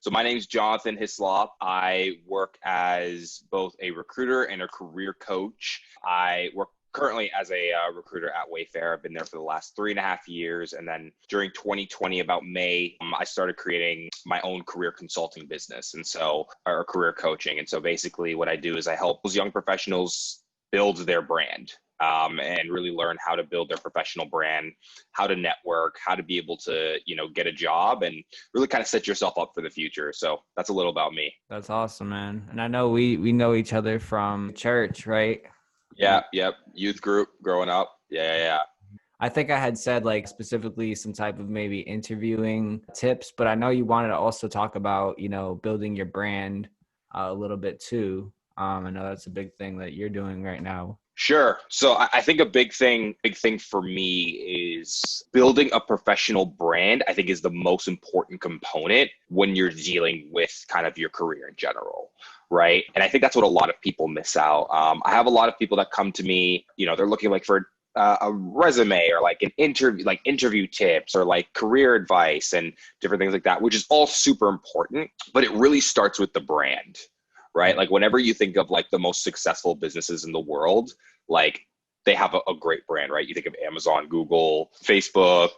So my name's Jonathan Hislop. I work as both a recruiter and a career coach. I work currently as a recruiter at Wayfair. I've been there for the last 3.5 years. And then during 2020, about May, I started creating my own career consulting business. Or career coaching. And so basically what I do is I help those young professionals build their brand. And really learn how to build their professional brand, how to network, how to be able to, get a job and really kind of set yourself up for the future. So that's a little about me. That's awesome, man. And I know we know each other from church, right? Yeah. Yep. Youth group growing up. Yeah. I think I had said like specifically some type of maybe interviewing tips, but I know you wanted to also talk about, building your brand a little bit too. I know that's a big thing that you're doing right now. Sure. So I think a big thing for me is building a professional brand, I think is the most important component when you're dealing with kind of your career in general. Right. And I think that's what a lot of people miss out. I have a lot of people that come to me, they're looking like for a resume or like an interview, like interview tips or like career advice and different things like that, which is all super important, but it really starts with the brand. Right? Like whenever you think of like the most successful businesses in the world, like they have a great brand, right? You think of Amazon, Google, Facebook,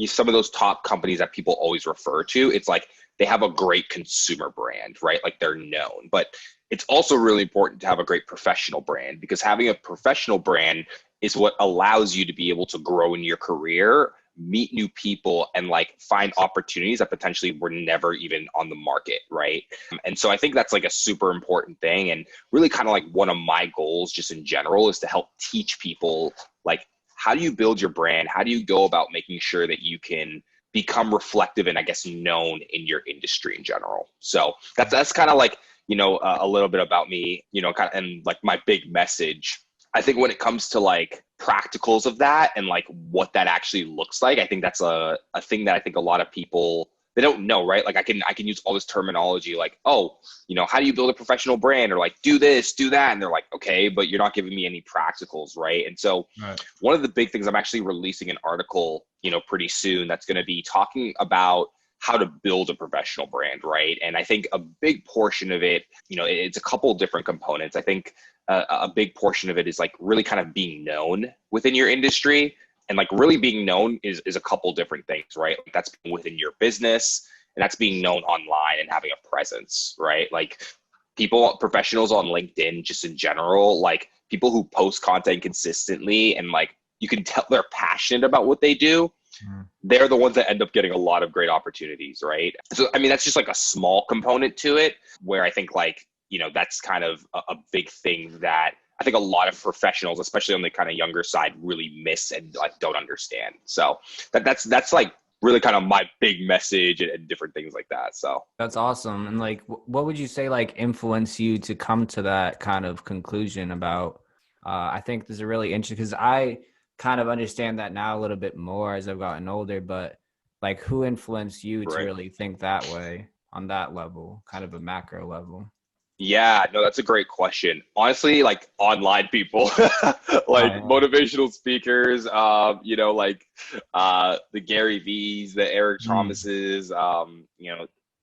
some of those top companies that people always refer to, it's like they have a great consumer brand, right? Like they're known, but it's also really important to have a great professional brand because having a professional brand is what allows you to be able to grow in your career, meet new people and like find opportunities that potentially were never even on the market, right? And so I think that's like a super important thing and really kind of like one of my goals just in general is to help teach people like how do you build your brand? How do you go about making sure that you can become reflective and I guess known in your industry in general? So that's kind of like, a little bit about me, kind of, and like my big message. I think when it comes to like practicals of that and like what that actually looks like, I think that's a thing that I think a lot of people, they don't know, right? Like I can use all this terminology like, oh, how do you build a professional brand or like do this, do that. And they're like, okay, but you're not giving me any practicals, right? And so One of the big things, I'm actually releasing an article, pretty soon that's going to be talking about how to build a professional brand, right? And I think a big portion of it, it's a couple different components. I think a big portion of it is like really kind of being known within your industry. And like really being known is a couple different things, right? Like that's within your business and that's being known online and having a presence, right? Like professionals on LinkedIn, just in general, like people who post content consistently and like you can tell they're passionate about what they do. They're the ones that end up getting a lot of great opportunities, right? So, I mean, that's just like a small component to it where I think like, that's kind of a big thing that I think a lot of professionals, especially on the kind of younger side, really miss and like don't understand. So that's like really kind of my big message and different things like that. So that's awesome. And like, what would you say like influenced you to come to that kind of conclusion about, I think this is really interesting because I kind of understand that now a little bit more as I've gotten older, but like who influenced you to really think that way on that level, kind of a macro level? Yeah, no, that's a great question. Honestly, like online people, like motivational speakers, the Gary V's, the Eric Thomases, Tony,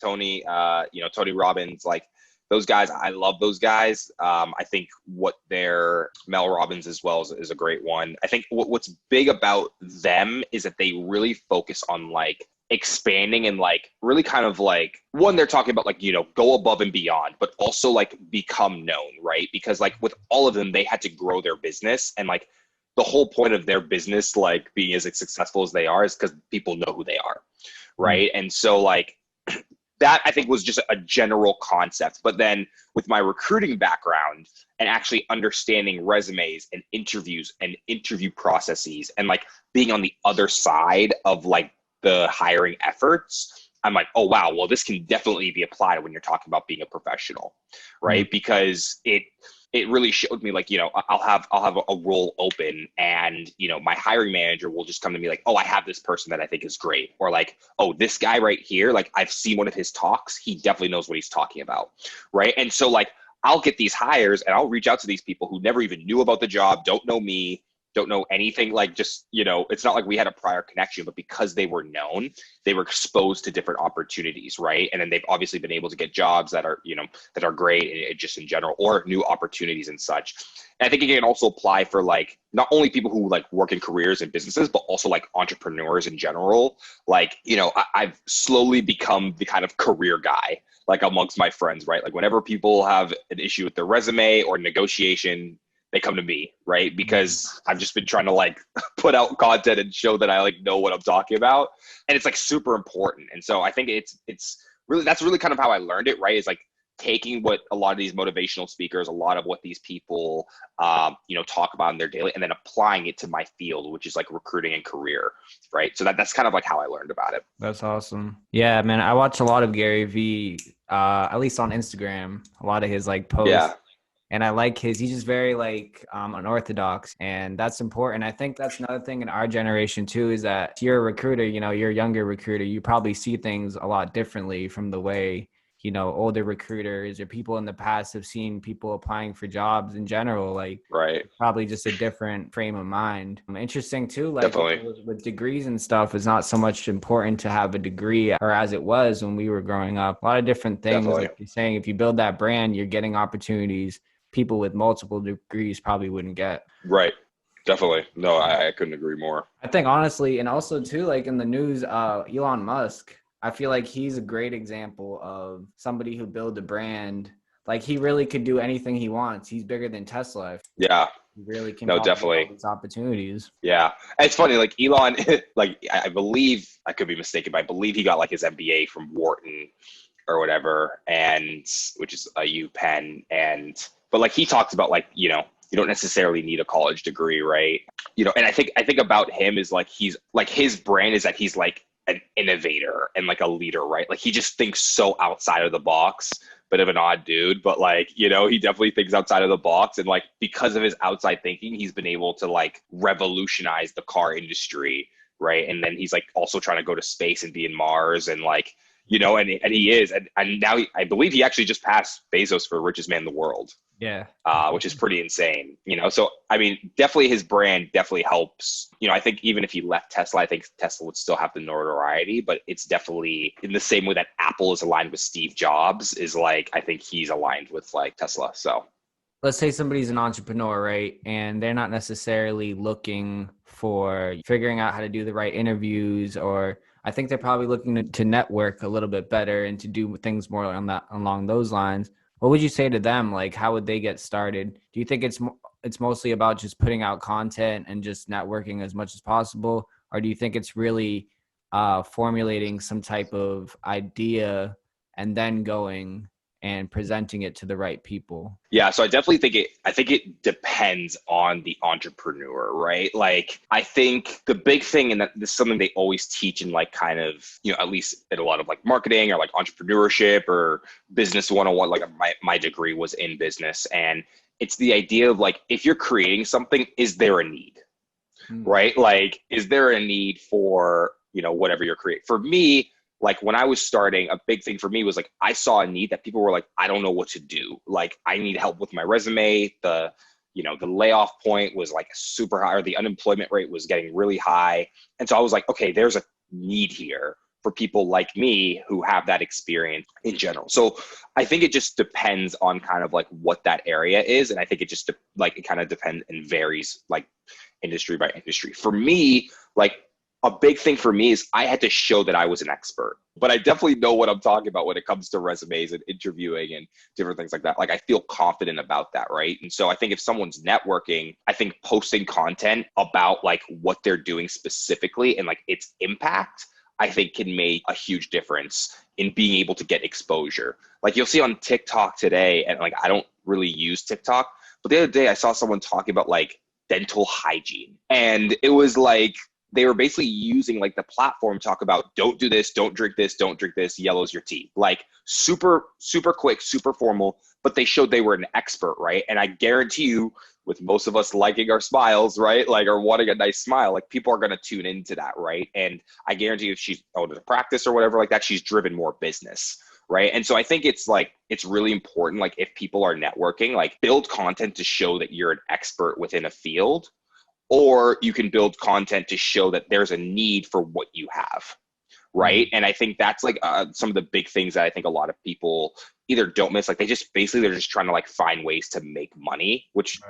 Tony Robbins, like those guys. I love those guys. I think Mel Robbins as well is a great one. I think what's big about them is that they really focus on like expanding and like really kind of like one, they're talking about like, go above and beyond, but also like become known, right? Because like with all of them, they had to grow their business and like the whole point of their business, like being as successful as they are is because people know who they are. Right. And so like that I think was just a general concept. But then with my recruiting background and actually understanding resumes and interviews and interview processes and like being on the other side of like the hiring efforts, I'm like, oh, wow, well, this can definitely be applied when you're talking about being a professional, right? Because it really showed me like, I'll have a role open and, my hiring manager will just come to me like, oh, I have this person that I think is great. Or like, oh, this guy right here, like I've seen one of his talks. He definitely knows what he's talking about. Right. And so like, I'll get these hires and I'll reach out to these people who never even knew about the job, don't know me, don't know anything, like just, it's not like we had a prior connection, but because they were known, they were exposed to different opportunities, right? And then they've obviously been able to get jobs that are, that are great just in general, or new opportunities and such. And I think it can also apply for like not only people who like work in careers and businesses, but also like entrepreneurs in general. Like, I've slowly become the kind of career guy, like amongst my friends, right? Like whenever people have an issue with their resume or negotiation, they come to me, right? Because I've just been trying to like put out content and show that I like know what I'm talking about. And it's like super important. And so I think it's really, that's really kind of how I learned it, right? Is like taking what a lot of these motivational speakers, a lot of what these people, talk about in their daily, and then applying it to my field, which is like recruiting and career, right? So that's kind of like how I learned about it. That's awesome. Yeah, man. I watch a lot of Gary Vee, at least on Instagram, a lot of his like posts. Yeah. And I like he's just very like unorthodox, and that's important. I think that's another thing in our generation too, is that if you're a recruiter, you're a younger recruiter, you probably see things a lot differently from the way, older recruiters or people in the past have seen people applying for jobs in general. Like, right. Probably just a different frame of mind. Interesting too, like Definitely. with degrees and stuff, it's not so much important to have a degree, or as it was when we were growing up. A lot of different things. Definitely. Like you're saying, if you build that brand, you're getting opportunities people with multiple degrees probably wouldn't get. Right. Definitely. No, I couldn't agree more. I think honestly, and also too, like in the news, Elon Musk, I feel like he's a great example of somebody who built a brand. Like he really could do anything he wants. He's bigger than Tesla. Yeah. He really can. No, definitely. All these opportunities. Yeah. And it's funny, like Elon, like I believe, I could be mistaken, but I believe he got like his MBA from Wharton or whatever, and which is a UPenn, but like he talks about like, you don't necessarily need a college degree, right? And I think about him is like, he's like, his brand is that he's like an innovator and like a leader, right? Like he just thinks so outside of the box, bit of an odd dude, but like, he definitely thinks outside of the box. And like, because of his outside thinking, he's been able to like revolutionize the car industry, right? And then he's like also trying to go to space and be in Mars, and like, and he is. And now I believe he actually just passed Bezos for richest man in the world. Yeah. Which is pretty insane, So, I mean, definitely his brand definitely helps. I think even if he left Tesla, I think Tesla would still have the notoriety, but it's definitely in the same way that Apple is aligned with Steve Jobs, is like, I think he's aligned with like Tesla. So let's say somebody's an entrepreneur, right? And they're not necessarily looking for figuring out how to do the right interviews, or I think they're probably looking to network a little bit better and to do things more along those lines. What would you say to them? Like, how would they get started? Do you think it's mostly about just putting out content and just networking as much as possible? Or do you think it's really formulating some type of idea and then going and presenting it to the right people? Yeah, so I definitely think it depends on the entrepreneur, right? Like, I think the big thing, and that this is something they always teach in like kind of, at least in a lot of like marketing or like entrepreneurship or business 101, like my degree was in business. And it's the idea of like, if you're creating something, is there a need, right? Like, is there a need for, whatever you're creating? For me, like when I was starting, a big thing for me was like, I saw a need that people were like, I don't know what to do. Like, I need help with my resume. The layoff point was like super high, or the unemployment rate was getting really high. And so I was like, okay, there's a need here for people like me who have that experience in general. So I think it just depends on kind of like what that area is. And I think it just like, it kind of depends and varies like industry by industry. For me, like, a big thing for me is I had to show that I was an expert, but I definitely know what I'm talking about when it comes to resumes and interviewing and different things like that. Like, I feel confident about that, right? And so I think if someone's networking, I think posting content about like what they're doing specifically and like its impact, I think can make a huge difference in being able to get exposure. Like, you'll see on TikTok today, and like, I don't really use TikTok, but the other day I saw someone talking about like dental hygiene, and it was like, they were basically using like the platform to talk about, don't do this, don't drink this, yellows your teeth. Like, super, super quick, super formal, but they showed they were an expert, right? And I guarantee you, with most of us liking our smiles, right? Like, or wanting a nice smile, like people are going to tune into that, right? And I guarantee you, if she's out of practice or whatever like that, she's driven more business, right? And so I think it's like, it's really important, like if people are networking, like build content to show that you're an expert within a field, or you can build content to show that there's a need for what you have. Right. And I think that's like some of the big things that I think a lot of people either don't miss. Like they're just trying to like find ways to make money, which,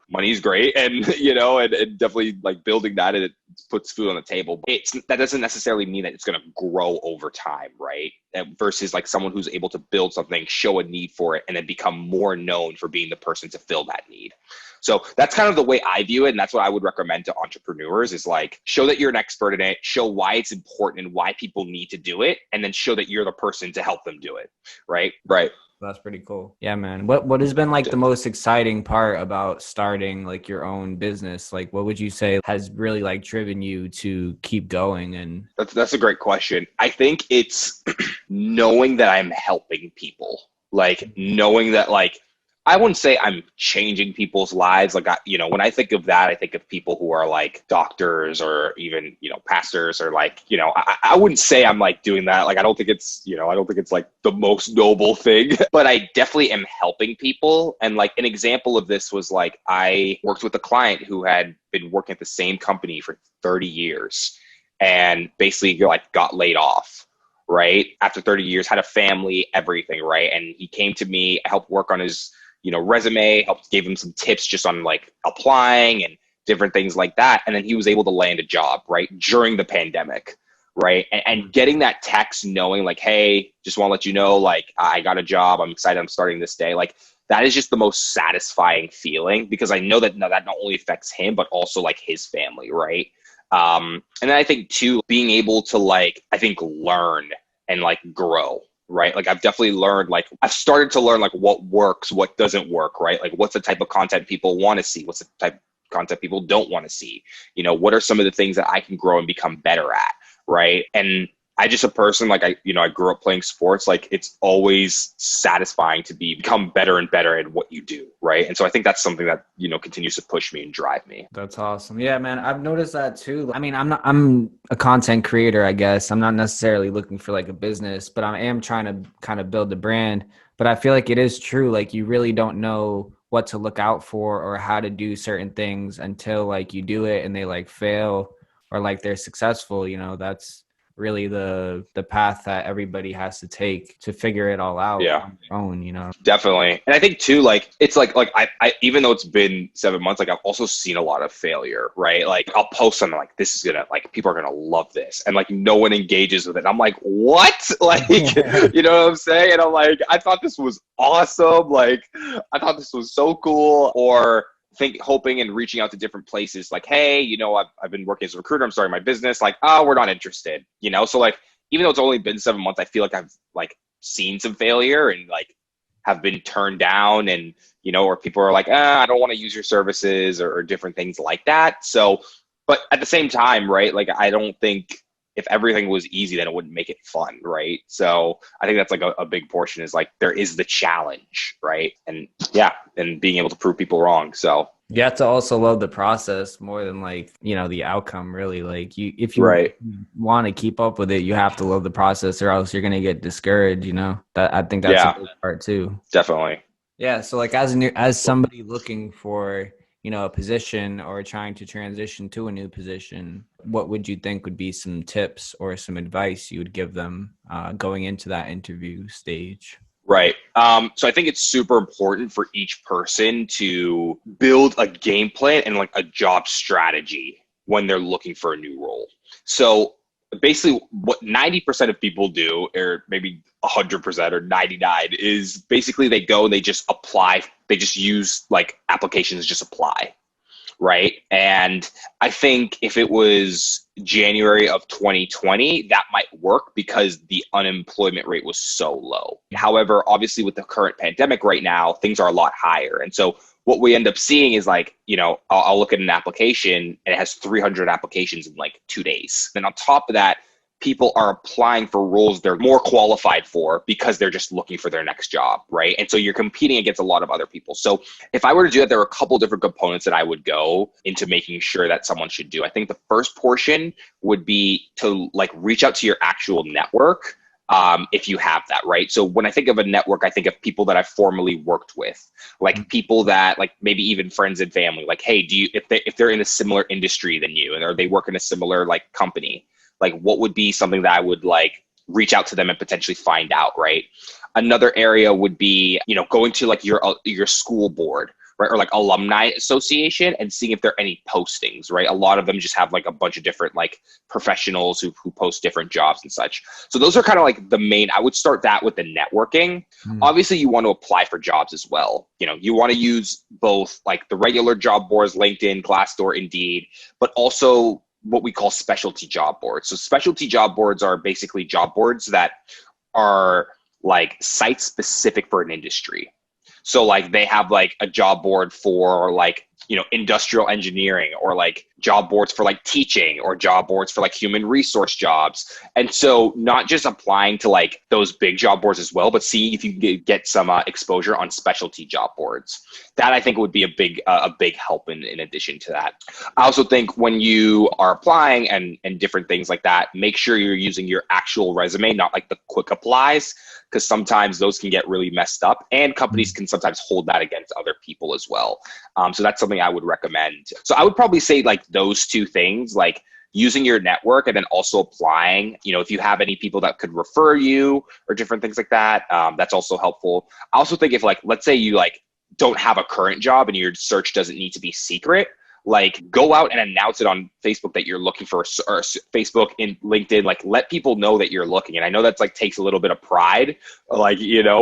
money is great. And, and definitely like building that, and it puts food on the table. That doesn't necessarily mean that it's going to grow over time. Right. Versus like someone who's able to build something, show a need for it, and then become more known for being the person to fill that need. So that's kind of the way I view it. And that's what I would recommend to entrepreneurs is like, show that you're an expert in it, show why it's important and why people need to do it, and then show that you're the person to help them do it. Right. That's pretty cool. Yeah, man. What has been like the most exciting part about starting like your own business? Like, what would you say has really like driven you to keep going? And that's a great question. I think it's knowing that I'm helping people, like knowing that like, I wouldn't say I'm changing people's lives. Like, when I think of that, I think of people who are like doctors or even, pastors or like, I wouldn't say I'm like doing that. Like, I don't think it's like the most noble thing, but I definitely am helping people. And like an example of this was like, I worked with a client who had been working at the same company for 30 years and basically like got laid off. Right. After 30 years, had a family, everything. Right. And he came to me, I helped work on his resume, gave him some tips just on like applying and different things like that. And then he was able to land a job, right, during the pandemic, right? And getting that text knowing like, hey, just want to let you know, like, I got a job. I'm excited. I'm starting this day. Like, that is just the most satisfying feeling because I know that that not only affects him, but also like his family, right? And then I think too, being able to like, I think learn and like grow. Right. Like I've definitely learned, like I've started to learn like what works, what doesn't work, right? Like what's the type of content people want to see? What's the type of content people don't want to see? What are some of the things that I can grow and become better at? Right. And I just a person like I grew up playing sports. Like it's always satisfying to become better and better at what you do. Right. And so I think that's something that, continues to push me and drive me. That's awesome. Yeah, man. I've noticed that too. I mean, I'm a content creator, I guess. I'm not necessarily looking for like a business, but I am trying to kind of build a brand. But I feel like it is true. Like you really don't know what to look out for or how to do certain things until like you do it and they like fail or like they're successful. That's really the path that everybody has to take to figure it all out on their own, Definitely. And I think too, like, it's like I even though it's been 7 months, like I've also seen a lot of failure, right? Like I'll post something like, this is gonna, like, people are gonna love this. And like, no one engages with it. I'm like, what? Like, you know what I'm saying? And I'm like, I thought this was awesome. Like, I thought this was so cool. Or hoping and reaching out to different places like, hey, I've been working as a recruiter, I'm starting my business, like, oh, we're not interested, so like even though it's only been 7 months, I feel like I've like seen some failure and like have been turned down and or people are like, I don't want to use your services or different things like that. So but at the same time, right, like I don't think if everything was easy, then it wouldn't make it fun, right? So I think that's like a big portion is like there is the challenge, right? And and being able to prove people wrong. So you have to also love the process more than like, the outcome really. Like if you want to keep up with it, you have to love the process or else you're going to get discouraged, that I think that's a big part too. Definitely. Yeah. So like as somebody looking for, a position or trying to transition to a new position, what would you think would be some tips or some advice you would give them going into that interview stage? Right. So I think it's super important for each person to build a game plan and like a job strategy when they're looking for a new role. So basically what 90% of people do, or maybe 100% or 99, is basically they go and they just apply. They just use like applications, just apply. Right. And I think if it was January of 2020, that might work because the unemployment rate was so low. However, obviously with the current pandemic right now, things are a lot higher. And so what we end up seeing is like, I'll look at an application and it has 300 applications in like 2 days. And on top of that, people are applying for roles they're more qualified for because they're just looking for their next job, right? And so you're competing against a lot of other people. So if I were to do that, there are a couple different components that I would go into making sure that someone should do. I think the first portion would be to like reach out to your actual network. if you have that, right? So when I think of a network, I think of people that I've formerly worked with, like people that like maybe even friends and family, like, hey, if they're in a similar industry than you and or they work in a similar like company, like what would be something that I would like reach out to them and potentially find out, right? Another area would be, going to like your school board, right? Or like alumni association and seeing if there are any postings, right? A lot of them just have like a bunch of different like professionals who post different jobs and such. So those are kind of like the main, I would start that with the networking. Obviously you want to apply for jobs as well. You want to use both like the regular job boards, LinkedIn, Glassdoor, Indeed, but also what we call specialty job boards. So specialty job boards are basically job boards that are like site specific for an industry. So like they have like a job board for like, industrial engineering, or like job boards for like teaching, or job boards for like human resource jobs. And so not just applying to like those big job boards as well, but seeing if you can get some exposure on specialty job boards. That I think would be a big help in addition to that. I also think when you are applying and different things like that, make sure you're using your actual resume, not like the quick applies, because sometimes those can get really messed up and companies can sometimes hold that against other people as well. So that's something I would recommend. So I would probably say like those two things, like using your network and then also applying, if you have any people that could refer you or different things like that, that's also helpful. I also think if like, let's say you like don't have a current job and your search doesn't need to be secret, like go out and announce it on Facebook that you're looking for, or Facebook and LinkedIn, like let people know that you're looking. And I know that's like takes a little bit of pride, like,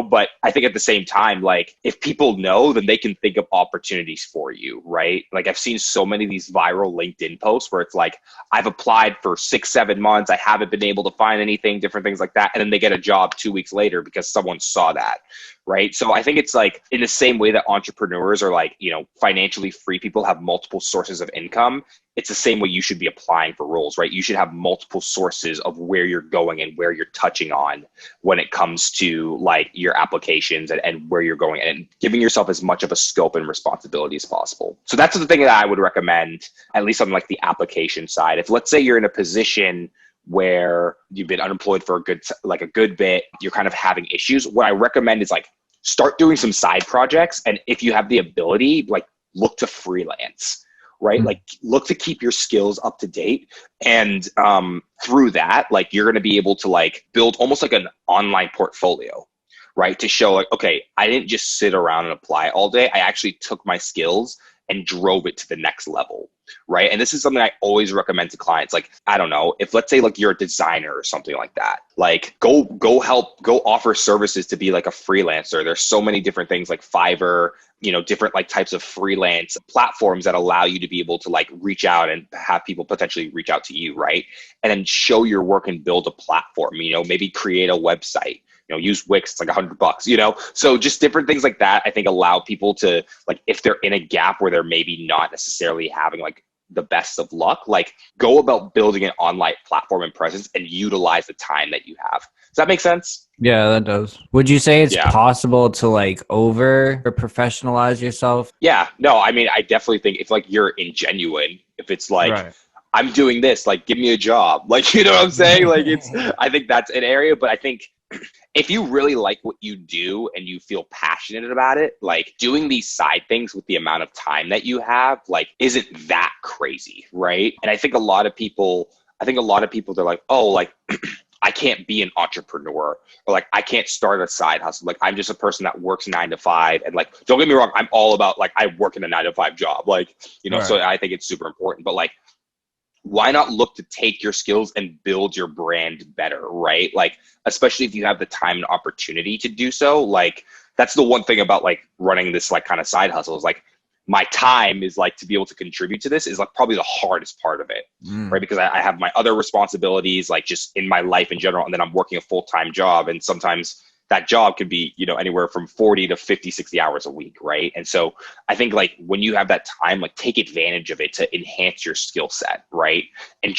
but I think at the same time, like if people know, then they can think of opportunities for you, right? Like I've seen so many of these viral LinkedIn posts where it's like, I've applied for 6-7 months. I haven't been able to find anything, different things like that. And then they get a job 2 weeks later because someone saw that. Right. So I think it's like in the same way that entrepreneurs are like, financially free people have multiple sources of income. It's the same way you should be applying for roles, right? You should have multiple sources of where you're going and where you're touching on when it comes to like your applications and where you're going, and giving yourself as much of a scope and responsibility as possible. So that's the thing that I would recommend, at least on like the application side. If let's say you're in a position where you've been unemployed for a good bit, you're kind of having issues, what I recommend is like start doing some side projects. And if you have the ability, like look to freelance, right? Like look to keep your skills up to date. And through that, like you're going to be able to like build almost like an online portfolio, right? To show like, okay, I didn't just sit around and apply all day. I actually took my skills and drove it to the next level, right? And this is something I always recommend to clients. Like, I don't know, if let's say like you're a designer or something like that, like go offer services to be like a freelancer. There's so many different things like Fiverr, different like types of freelance platforms that allow you to be able to like reach out and have people potentially reach out to you, right? And then show your work and build a platform, maybe create a website. Use Wix, it's like $100, So just different things like that, I think allow people to like, if they're in a gap where they're maybe not necessarily having like the best of luck, like go about building an online platform and presence and utilize the time that you have. Does that make sense? Yeah, that does. Would you say it's possible to like over professionalize yourself? Yeah, no, I mean, I definitely think if like you're ingenuine, if it's like, right, I'm doing this, like, give me a job. Like, you know what I'm saying? Like I think that's an area, but I think if you really like what you do and you feel passionate about it, like doing these side things with the amount of time that you have, like, isn't that crazy, right? And I think a lot of people, they're like, oh, like, I can't be an entrepreneur, or like, I can't start a side hustle. Like, I'm just a person that works 9 to 5. And like, don't get me wrong, I'm all about like, I work in a 9 to 5 job. Like, right. So I think it's super important, but like, why not look to take your skills and build your brand better, right? Like, especially if you have the time and opportunity to do so. Like, that's the one thing about like running this like kind of side hustle is like, my time is like to be able to contribute to this is like probably the hardest part of it, right? Because I have my other responsibilities, like just in my life in general, and then I'm working a full-time job, and sometimes that job could be, anywhere from 40 to 50, 60 hours a week, right? And so I think like when you have that time, like take advantage of it to enhance your skill set, right? And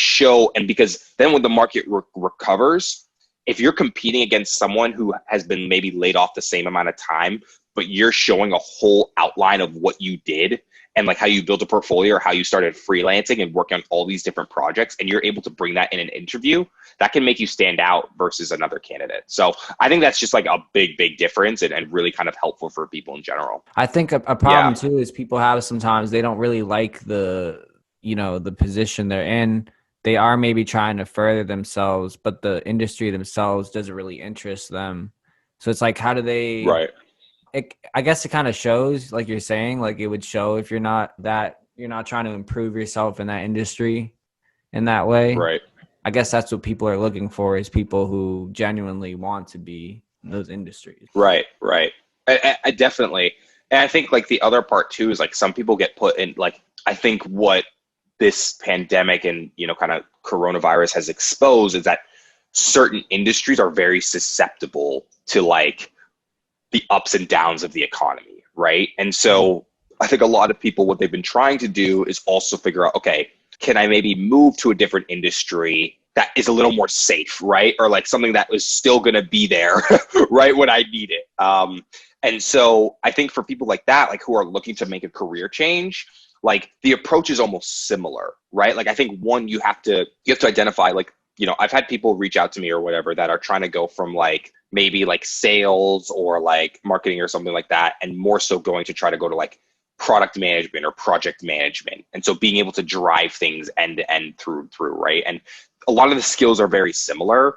because then when the market recovers, if you're competing against someone who has been maybe laid off the same amount of time, but you're showing a whole outline of what you did and like how you built a portfolio or how you started freelancing and working on all these different projects, and you're able to bring that in an interview, that can make you stand out versus another candidate. So I think that's just like a big difference, and really kind of helpful for people in general. I think a problem too is people have sometimes they don't really like the position they're in. They are maybe trying to further themselves, but the industry themselves doesn't really interest them. So it's like, how do they? Right. I guess it kind of shows, like you're saying, like it would show if you're not trying to improve yourself in that industry in that way. Right. I guess that's what people are looking for, is people who genuinely want to be in those industries. Right. I definitely. And I think like the other part too is like some people get put in, like, I think what this pandemic and, kind of coronavirus has exposed is that certain industries are very susceptible to like the ups and downs of the economy, right? And so I think a lot of people, what they've been trying to do is also figure out, okay, can I maybe move to a different industry that is a little more safe, right? Or like something that is still going to be there, right, when I need it. And so I think for people like that, like who are looking to make a career change, like the approach is almost similar, right? Like I think one, you have to identify, like, I've had people reach out to me or whatever that are trying to go from like maybe like sales or like marketing or something like that, and more so going to try to go to like product management or project management. And so being able to drive things end to end through, right? And a lot of the skills are very similar,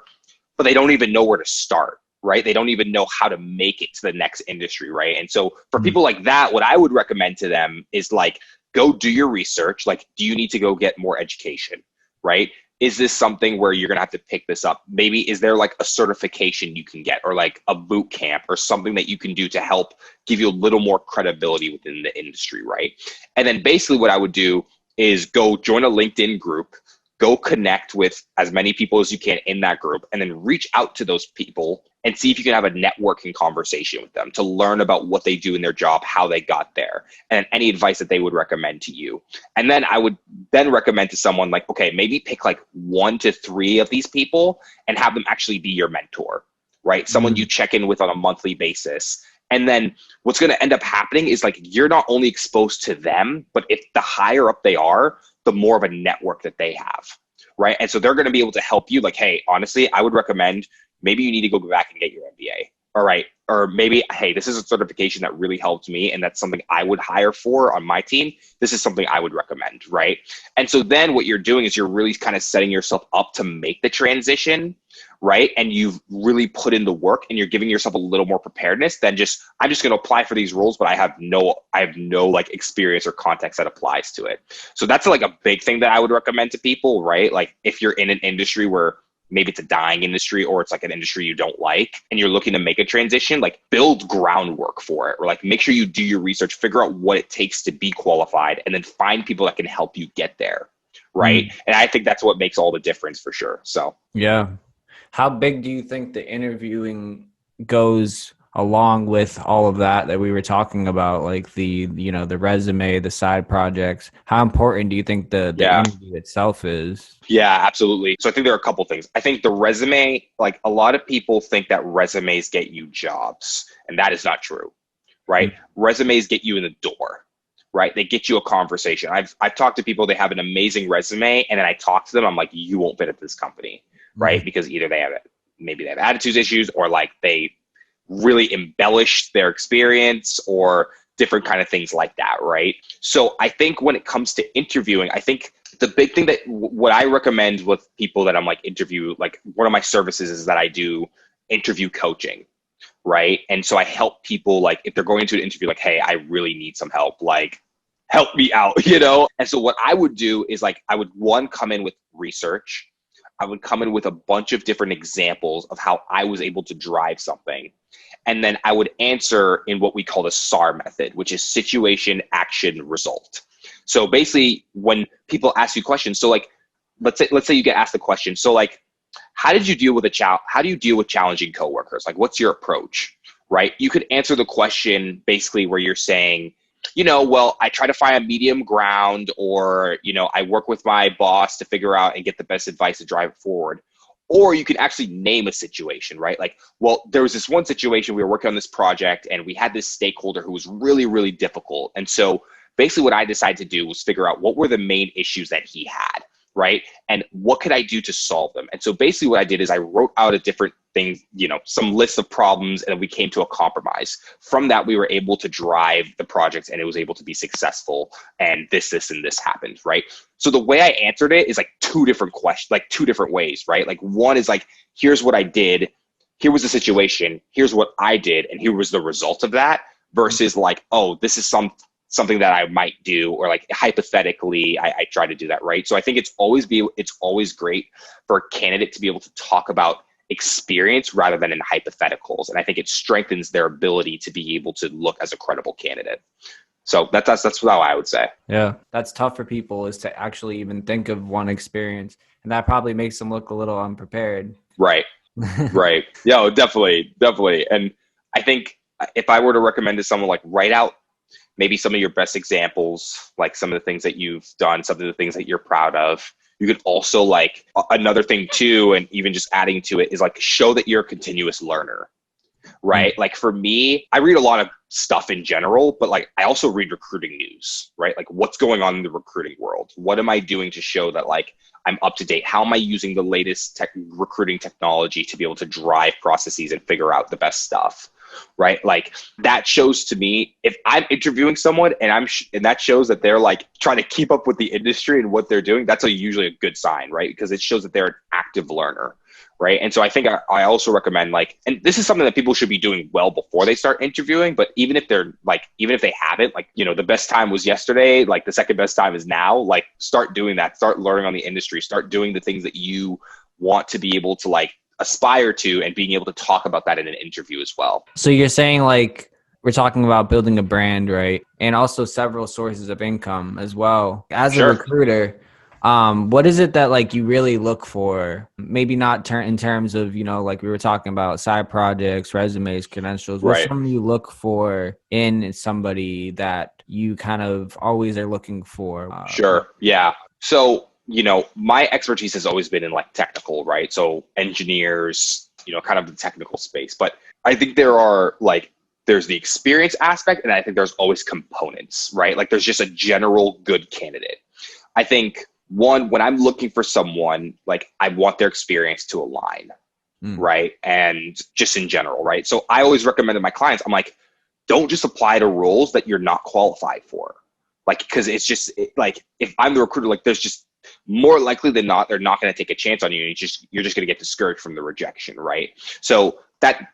but they don't even know where to start, right? They don't even know how to make it to the next industry, right? And so for people like that, what I would recommend to them is like, go do your research. Like, do you need to go get more education, right? Is this something where you're going to have to pick this up? Maybe is there like a certification you can get, or like a boot camp or something that you can do to help give you a little more credibility within the industry, right? And then basically what I would do is go join a LinkedIn group, go connect with as many people as you can in that group, and then reach out to those people and see if you can have a networking conversation with them to learn about what they do in their job, how they got there, and any advice that they would recommend to you. And then I would then recommend to someone like, okay, maybe pick like 1 to 3 of these people and have them actually be your mentor, right? Someone you check in with on a monthly basis. And then what's going to end up happening is like, you're not only exposed to them, but if the higher up they are, the more of a network that they have, right? And so they're going to be able to help you. Like, hey, honestly, I would recommend maybe you need to go back and get your MBA. All right. Or maybe, hey, this is a certification that really helped me, and that's something I would hire for on my team. This is something I would recommend, right? And so then what you're doing is you're really kind of setting yourself up to make the transition, right? And you've really put in the work, and you're giving yourself a little more preparedness than just, I'm just going to apply for these roles, but I have no like experience or context that applies to it. So that's like a big thing that I would recommend to people, right? Like if you're in an industry where maybe it's a dying industry, or it's like an industry you don't like, and you're looking to make a transition, like build groundwork for it, or like make sure you do your research, figure out what it takes to be qualified, and then find people that can help you get there. Right. And I think that's what makes all the difference for sure. So, yeah. How big do you think the interviewing goes along with all of that we were talking about, like the resume, the side projects? How important do you think the interview itself is? Yeah, absolutely. So I think there are a couple things. I think the resume, like a lot of people think that resumes get you jobs, and that is not true, right? Resumes get you in the door, right? They get you a conversation. I've talked to people, they have an amazing resume, and then I talk to them, I'm like, you won't fit at this company, right? Because either they have attitude issues, or like they really embellished their experience, or different kind of things like that, right? So I think when it comes to interviewing, I think the big thing that what I recommend with people that I'm like interview, like one of my services is that I do interview coaching, right? And so I help people, like if they're going into an interview, like, hey, I really need some help, like help me out, And so what I would do is like, I would come in with research. I would come in with a bunch of different examples of how I was able to drive something. And then I would answer in what we call the S.A.R method, which is situation, action, result. So basically when people ask you questions, so like, let's say you get asked the question. So like, how do you deal with challenging coworkers? Like, what's your approach, right? You could answer the question basically where you're saying, well, I try to find a medium ground, or, I work with my boss to figure out and get the best advice to drive it forward. Or you can actually name a situation, right? Like, well, there was this one situation, we were working on this project and we had this stakeholder who was really, really difficult. And so basically what I decided to do was figure out what were the main issues that he had, right? And what could I do to solve them? And so basically what I did is I wrote out a different things, some list of problems, and we came to a compromise. From that, we were able to drive the project, and it was able to be successful. And this, and this happened, right? So the way I answered it is like two different questions, like two different ways, right? Like one is like, here's what I did. Here was the situation. Here's what I did. And here was the result of that, versus like, oh, this is something that I might do, or like hypothetically, I try to do that, right? So I think it's always great for a candidate to be able to talk about experience rather than in hypotheticals. And I think it strengthens their ability to be able to look as a credible candidate. So that's how I would say. Yeah, that's tough for people, is to actually even think of one experience. And that probably makes them look a little unprepared. Right. Right. Yeah, definitely. And I think if I were to recommend to someone, like, write out maybe some of your best examples, like some of the things that you've done, some of the things that you're proud of. You could also, like, another thing too, and even just adding to it, is like, show that you're a continuous learner, right? Mm-hmm. Like for me, I read a lot of stuff in general, but like I also read recruiting news, right? Like what's going on in the recruiting world? What am I doing to show that like I'm up to date? How am I using the latest recruiting technology to be able to drive processes and figure out the best stuff? Right? Like that shows to me, if I'm interviewing someone and and that shows that they're like trying to keep up with the industry and what they're doing, that's usually a good sign, right? Because it shows that they're an active learner, right? And so I think I also recommend, like, and this is something that people should be doing well before they start interviewing, but even if they haven't, like, the best time was yesterday, like the second best time is now, like start doing that, start learning on the industry, start doing the things that you want to be able to like aspire to, and being able to talk about that in an interview as well. So you're saying, like, we're talking about building a brand, right? And also several sources of income as well. As a recruiter, what is it that like you really look for? Maybe not in terms of, like we were talking about, side projects, resumes, credentials. What's something you look for in somebody that you kind of always are looking for? Sure. Yeah. So my expertise has always been in like technical, right? So engineers, kind of the technical space. But I think there's the experience aspect, and I think there's always components, right? Like there's just a general good candidate. I think when I'm looking for someone, like I want their experience to align, right? And just in general, right? So I always recommend to my clients, I'm like, don't just apply to roles that you're not qualified for. Like, because it's just like, if I'm the recruiter, like there's just more likely than not, they're not going to take a chance on you. And you're just going to get discouraged from the rejection, right? So that,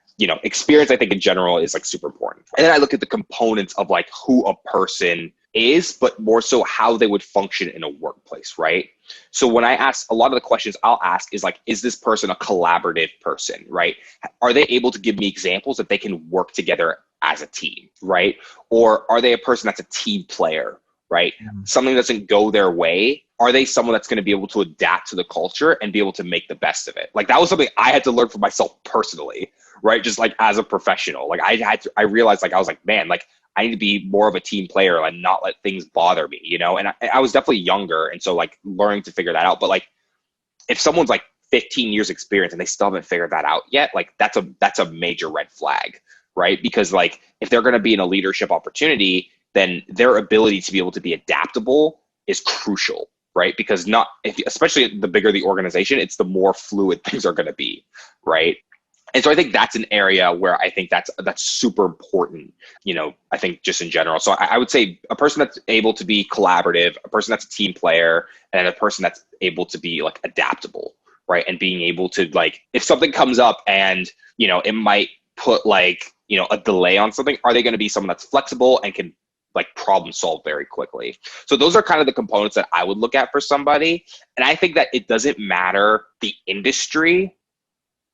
experience, I think in general is like super important. And then I look at the components of like who a person is, but more so how they would function in a workplace, right? So when I ask, a lot of the questions I'll ask is like, is this person a collaborative person, right? Are they able to give me examples that they can work together as a team, right? Or are they a person that's a team player, right? Something doesn't go their way. Are they someone that's going to be able to adapt to the culture and be able to make the best of it? Like that was something I had to learn for myself personally, right? Just like as a professional, like I realized, like, I was like, man, like I need to be more of a team player and not let things bother me, and I was definitely younger. And so like learning to figure that out. But like, if someone's like 15 years experience and they still haven't figured that out yet, like that's a major red flag, right? Because like, if they're going to be in a leadership opportunity, then their ability to be able to be adaptable is crucial, right? Because especially the bigger the organization, it's the more fluid things are going to be, right? And so I think that's an area where I think that's super important, I think just in general. So I would say a person that's able to be collaborative, a person that's a team player, and a person that's able to be like adaptable, right? And being able to, like, if something comes up and, it might put like, a delay on something, are they going to be someone that's flexible and can like problem solve very quickly? So those are kind of the components that I would look at for somebody. And I think that it doesn't matter the industry.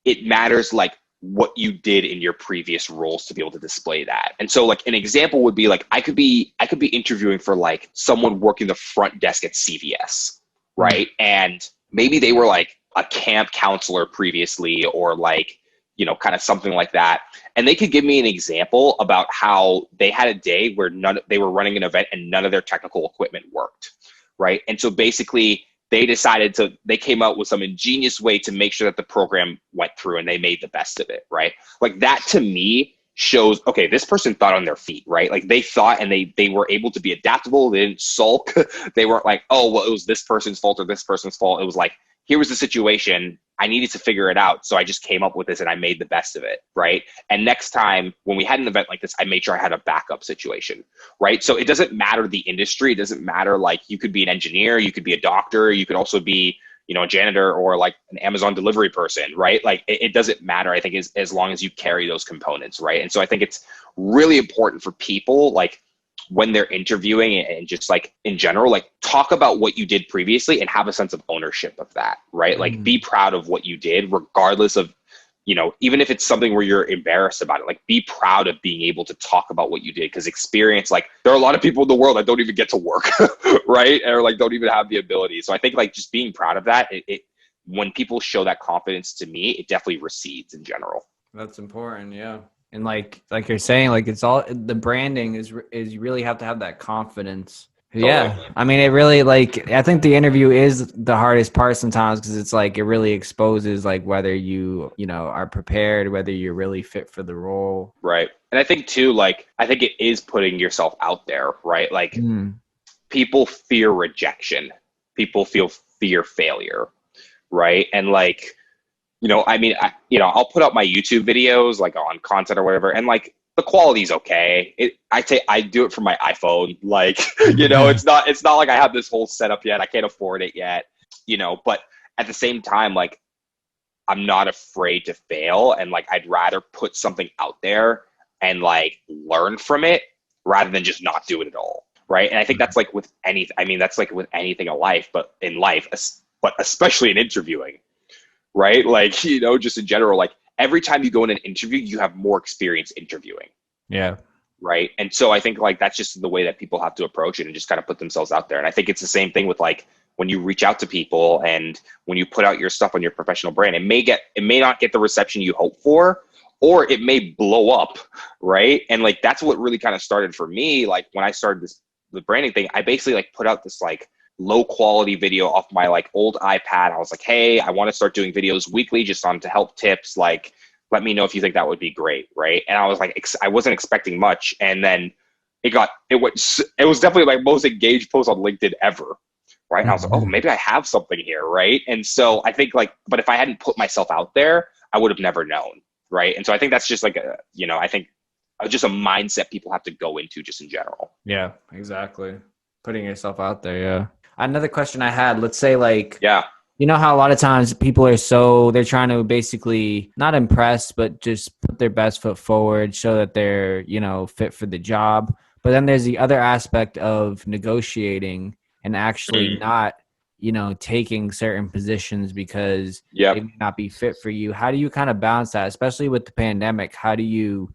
It matters like what you did in your previous roles to be able to display that. And so like an example would be like, I could be interviewing for like someone working the front desk at CVS, right? And maybe they were like a camp counselor previously, or like, kind of something like that. And they could give me an example about how they had a day where they were running an event and none of their technical equipment worked, right? And so basically they came out with some ingenious way to make sure that the program went through and they made the best of it, right? Like that to me shows, okay, this person thought on their feet, right? Like they thought and they were able to be adaptable. They didn't sulk. They weren't like, oh, well, it was this person's fault or this person's fault. It was like, here was the situation. I needed to figure it out. So I just came up with this and I made the best of it, right? And next time when we had an event like this, I made sure I had a backup situation, right? So it doesn't matter the industry. It doesn't matter, like, you could be an engineer, you could be a doctor, you could also be, you know, a janitor or like an Amazon delivery person, right? Like it doesn't matter, I think, as long as you carry those components, right? And so I think it's really important for people, like, when they're interviewing and just like in general, like, talk about what you did previously and have a sense of ownership of that, right? Like, be proud of what you did, regardless of, you know, even if it's something where you're embarrassed about it, like, be proud of being able to talk about what you did. Because experience, like, there are a lot of people in the world that don't even get to work, right? Or like don't even have the ability. So I think, like, just being proud of that, it when people show that confidence to me, it definitely recedes in general. That's important. Yeah. And like you're saying, like, it's all the branding is you really have to have that confidence. Totally. Yeah. I mean, it really, like, I think the interview is the hardest part sometimes, because it's like, it really exposes like whether you know, are prepared, whether you're really fit for the role. Right. And I think too, like, I think it is putting yourself out there, right? Like, people fear rejection. People fear failure. Right. And like, you know, I mean, I'll put up my YouTube videos like on content or whatever, and like the quality's okay. I do it from my iPhone. Like, you know, it's not like I have this whole setup yet. I can't afford it yet, you know, but at the same time, like, I'm not afraid to fail. And like, I'd rather put something out there and like learn from it rather than just not do it at all. Right. And I think that's like with anything. I mean, that's like with anything in life, but especially in interviewing. Right? Like, you know, just in general, like, every time you go in an interview, you have more experience interviewing. Yeah. Right. And so I think, like, that's just the way that people have to approach it and just kind of put themselves out there. And I think it's the same thing with, like, when you reach out to people and when you put out your stuff on your professional brand, it may not get the reception you hope for, or it may blow up. Right. And like, that's what really kind of started for me. Like, when I started the branding thing, I basically like put out this like low quality video off my like old iPad. I was like, hey, I want to start doing videos weekly just on to help tips. Like, let me know if you think that would be great. Right. And I was like, I wasn't expecting much. And then it was definitely my most engaged post on LinkedIn ever. Right. And I was like, oh, maybe I have something here. Right. And so I think, like, but if I hadn't put myself out there, I would have never known. Right. And so I think that's just like I think just a mindset people have to go into just in general. Yeah, exactly. Putting yourself out there. Yeah. Another question I had, let's say, like, you know how a lot of times people are they're trying to basically not impress, but just put their best foot forward, show that they're, you know, fit for the job. But then there's the other aspect of negotiating and actually not, you know, taking certain positions because they may not be fit for you. How do you kind of balance that, especially with the pandemic? How do you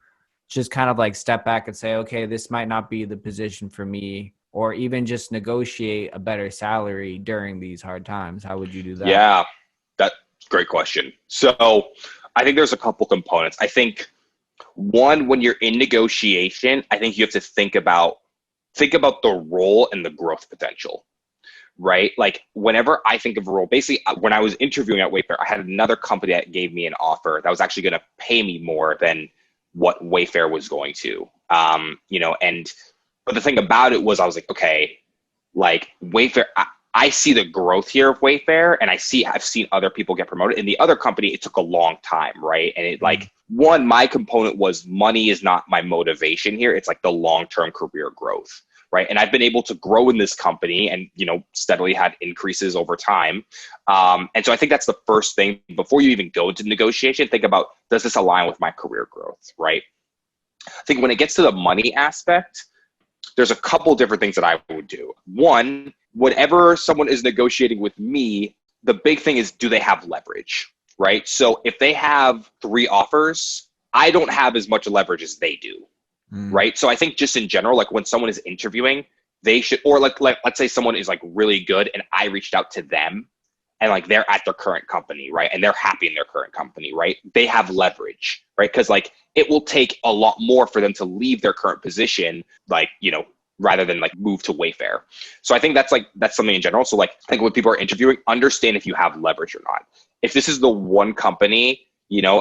just kind of like step back and say, okay, this might not be the position for me, or even just negotiate a better salary during these hard times? How would you do that? Yeah, that's a great question. So I think there's a couple components. I think one, when you're in negotiation, I think you have to think about the role and the growth potential, right? Like, whenever I think of a role, basically when I was interviewing at Wayfair, I had another company that gave me an offer that was actually going to pay me more than what Wayfair was going to, you know, but the thing about it was, I was like, okay, like, Wayfair, I see the growth here of Wayfair, and I've seen other people get promoted. In the other company, it took a long time, right? And it, like, one, my component was money is not my motivation here. It's like the long-term career growth, right? And I've been able to grow in this company and, you know, steadily had increases over time. And so I think that's the first thing. Before you even go into negotiation, think about, does this align with my career growth, right? I think when it gets to the money aspect, there's a couple different things that I would do. One, whenever someone is negotiating with me, the big thing is, do they have leverage, right? So if they have 3 offers, I don't have as much leverage as they do, right? So I think just in general, like, when someone is interviewing, they should, or like let's say someone is like really good and I reached out to them and like they're at their current company, right? And they're happy in their current company, right? They have leverage, right? Because like, it will take a lot more for them to leave their current position, like, you know, rather than like move to Wayfair. So I think that's something in general. So like, I think when people are interviewing, understand if you have leverage or not. If this is the one company,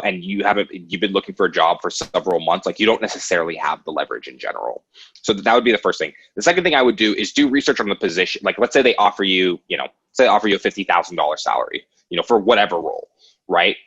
and you've been looking for a job for several months, like you don't necessarily have the leverage in general. So that would be the first thing. The second thing I would do is do research on the position. Like, let's say they offer you, say they offer you a $50,000 salary, for whatever role, right?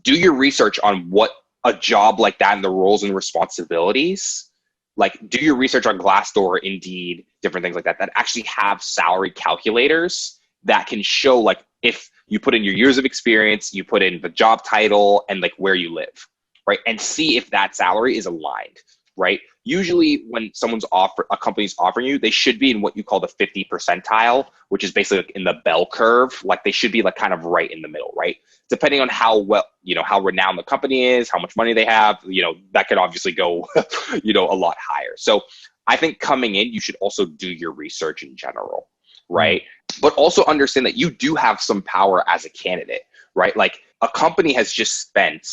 Do your research on what a job like that and the roles and responsibilities, like do your research on Glassdoor, Indeed, different things like that actually have salary calculators that can show, like, if you put in your years of experience, you put in the job title and like where you live, right? And see if that salary is aligned, right? Usually when a company's offering you, they should be in what you call the 50 percentile, which is basically like in the bell curve. Like they should be like kind of right in the middle, right? Depending on how well, how renowned the company is, how much money they have, that could obviously go, a lot higher. So I think coming in, you should also do your research in general, right? But also understand that you do have some power as a candidate, right? Like a company has just spent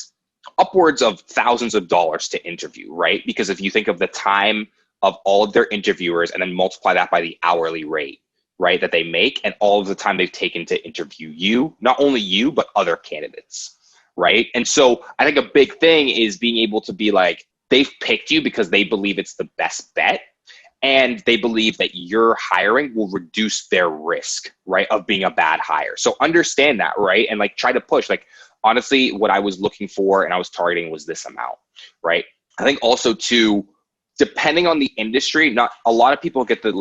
upwards of thousands of dollars to interview, right? Because if you think of the time of all of their interviewers and then multiply that by the hourly rate, right, that they make, and all of the time they've taken to interview you, not only you, but other candidates, right? And so I think a big thing is being able to be like, they've picked you because they believe it's the best bet. And they believe that your hiring will reduce their risk, right, of being a bad hire. So understand that, right? And like try to push, like, honestly, what I was looking for and I was targeting was this amount, right? I think also too, depending on the industry, not a lot of people get the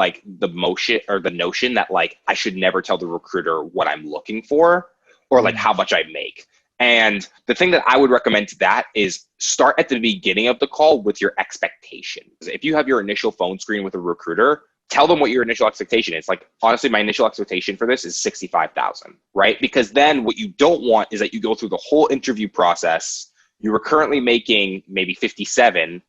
notion that like, I should never tell the recruiter what I'm looking for or like how much I make. And the thing that I would recommend to that is start at the beginning of the call with your expectation. If you have your initial phone screen with a recruiter, tell them what your initial expectation is. Like, honestly, my initial expectation for this is $65,000, right? Because then what you don't want is that you go through the whole interview process. You were currently making maybe 57,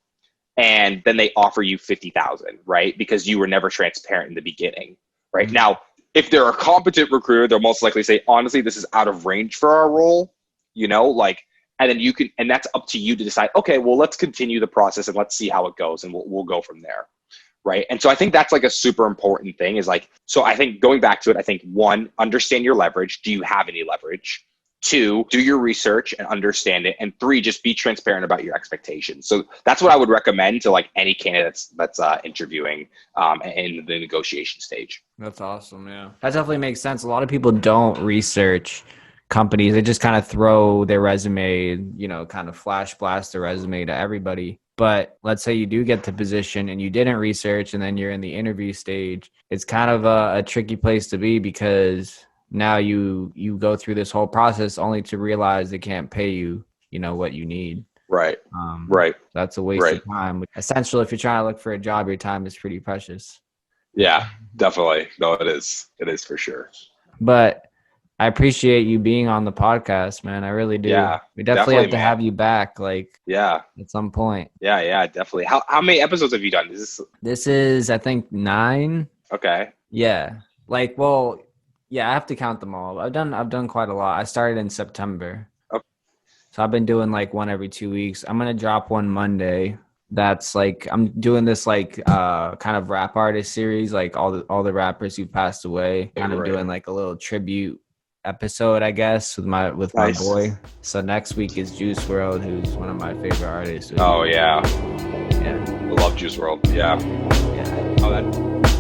and then they offer you 50,000, right? Because you were never transparent in the beginning, right? Mm-hmm. Now, if they're a competent recruiter, they'll most likely say, honestly, this is out of range for our role. And then and that's up to you to decide, okay, well, let's continue the process and let's see how it goes. And we'll go from there. Right. And so I think that's like a super important thing is like, so I think going back to it, I think 1, understand your leverage. Do you have any leverage? 2, do your research and understand it. And 3, just be transparent about your expectations. So that's what I would recommend to like any candidate that's interviewing in the negotiation stage. That's awesome. Yeah. That definitely makes sense. A lot of people don't research companies. They just kind of throw their resume, kind of flash blast their resume to everybody. But let's say you do get the position and you didn't research and then you're in the interview stage. It's kind of a tricky place to be because now you go through this whole process only to realize they can't pay you, what you need. Right. Right. That's a waste of time. Essentially, if you're trying to look for a job, your time is pretty precious. Yeah, definitely. No, it is. It is for sure. But I appreciate you being on the podcast, man. I really do. Yeah, we definitely have to have you back, like, at some point. Yeah, definitely. How many episodes have you done? This is, I think, 9. Okay. Yeah. Like, well, yeah, I have to count them all. I've done quite a lot. I started in September. Okay. So I've been doing like one every 2 weeks. I'm gonna drop one Monday. That's like I'm doing this like kind of rap artist series, like all the rappers who passed away. Kind of doing like a little tribute episode, I guess, with my boy. So next week is Juice WRLD, who's one of my favorite artists. Oh yeah. I love Juice WRLD. Yeah. Oh, that